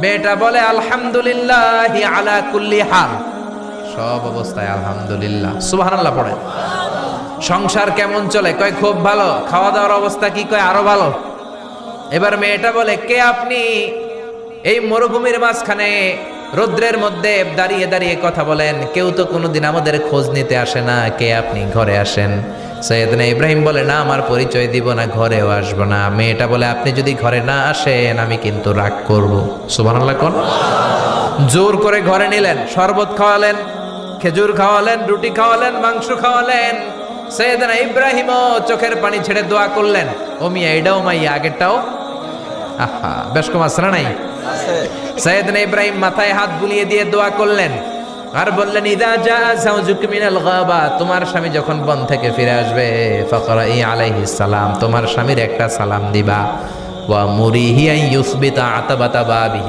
মেয়েটা বলে আলহামদুলিল্লাহ আলা কুল্লি হাল, সব অবস্থায় আলহামদুলিল্লাহ। সুবহানাল্লাহ পড়ে। সংসার কেমন চলে? কয় খুব ভালো। খাওয়া দাওয়ার অবস্থা কি? কয় আরো ভালো। এবার মেয়েটা বলে, কে আপনি? এই মরুভূমির মাঝখানে রৌদ্রের মধ্যে দাঁড়িয়ে দাঁড়িয়ে কথা বলেন, কেউ তো কোনোদিন আমাদের খোঁজ নিতে আসে না, কে আপনি? ঘরে আসেন। সৈয়দনা ইব্রাহিম বলে, না, আমার পরিচয় দিব না, ঘরেও আসবো না। মেয়েটা বলে, আপনি যদি ঘরে না আসেন আমি কিন্তু রাগ করব। সুবহানাল্লাহ কোন। জোর করে ঘরে নিলেন, শরবত খাওয়ালেন, খেজুর খাওয়ালেন, রুটি খাওয়ালেন, মাংস খাওয়ালেন। সৈয়দনা ইব্রাহিমও চোখের পানি ছেড়ে দোয়া করলেন, ও মিয়া এটাও মাইয়া আগেরটাও। আহা, বেশ কম আসছে না নাই? সৈয়দনা ইব্রাহিম মাথায় হাত বুলিয়ে দিয়ে দোয়া করলেন আর বললেন, ইদা জা যাওজুক মিনাল গাবা, তোমার স্বামী যখন বন থেকে ফিরে আসবে, ফাকরাই আলাইহিস সালাম, তোমার স্বামীর একটা সালাম দিবা। ওয়া মুরিহি আন ইউসবিতা আতাবাতা বাবিহি,